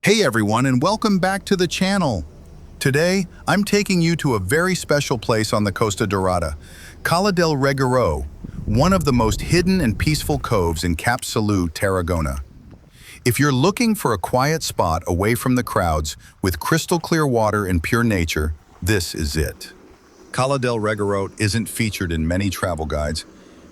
Hey everyone, and welcome back to the channel. Today, I'm taking you to a very special place on the Costa Dorada, Cala del Reguerot, one of the most hidden and peaceful coves in Cap Salou, Tarragona. If you're looking for a quiet spot away from the crowds with crystal clear water and pure nature, this is it. Cala del Reguerot isn't featured in many travel guides,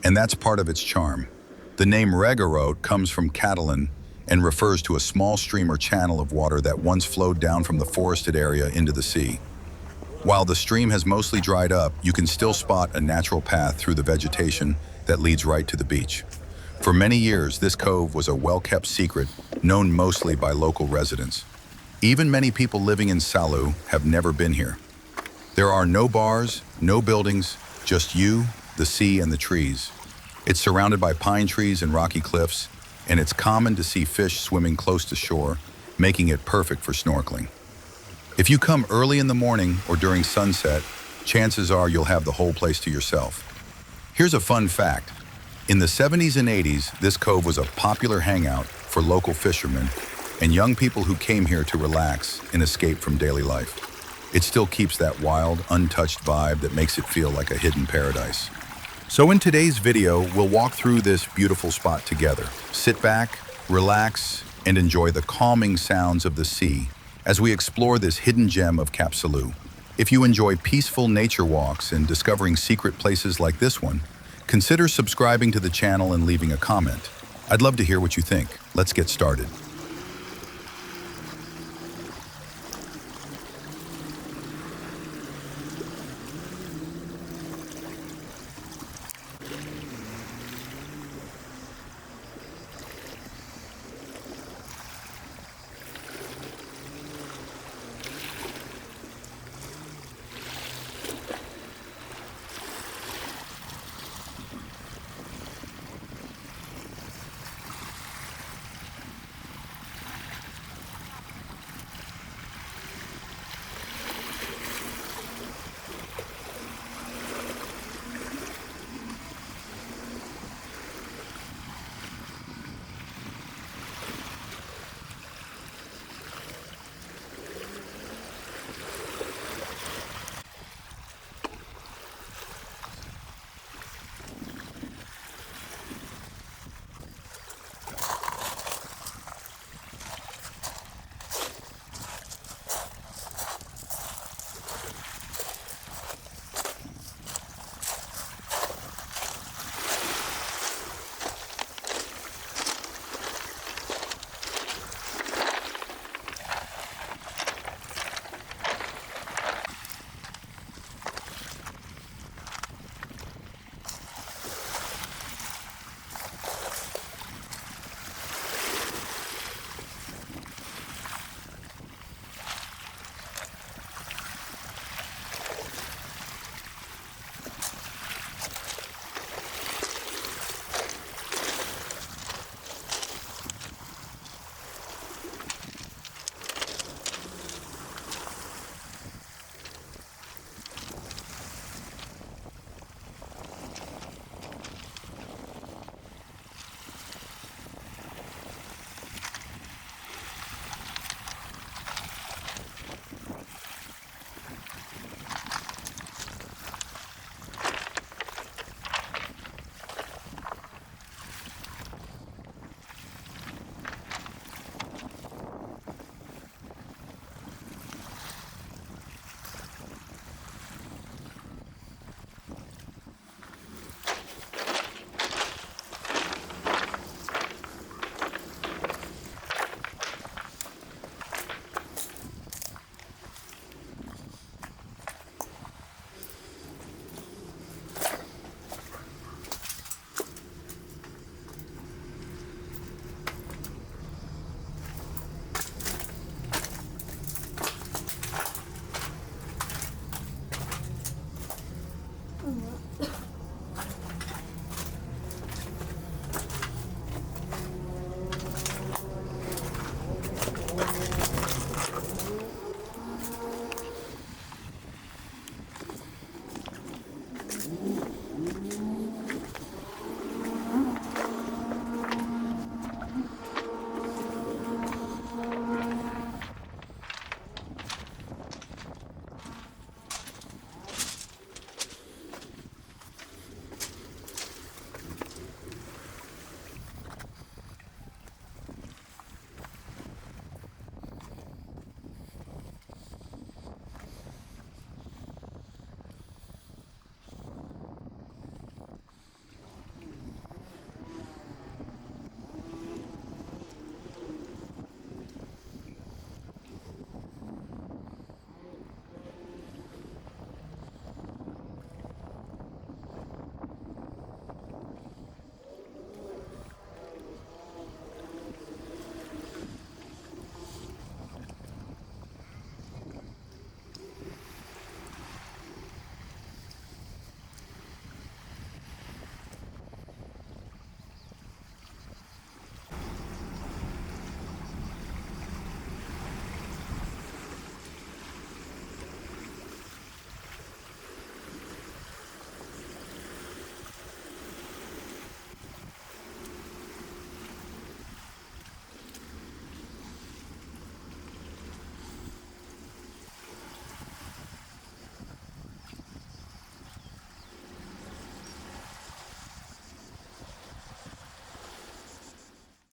and that's part of its charm. The name Reguerot comes from Catalan and refers to a small stream or channel of water that once flowed down from the forested area into the sea. While the stream has mostly dried up, you can still spot a natural path through the vegetation that leads right to the beach. For many years, this cove was a well-kept secret, known mostly by local residents. Even many people living in Salou have never been here. There are no bars, no buildings, just you, the sea, and the trees. It's surrounded by pine trees and rocky cliffs, and it's common to see fish swimming close to shore, making it perfect for snorkeling. If you come early in the morning or during sunset, chances are you'll have the whole place to yourself. Here's a fun fact. In the 70s and 80s, this cove was a popular hangout for local fishermen and young people who came here to relax and escape from daily life. It still keeps that wild, untouched vibe that makes it feel like a hidden paradise. So in today's video, we'll walk through this beautiful spot together. Sit back, relax, and enjoy the calming sounds of the sea as we explore this hidden gem of Cap Salou. If you enjoy peaceful nature walks and discovering secret places like this one, consider subscribing to the channel and leaving a comment. I'd love to hear what you think. Let's get started.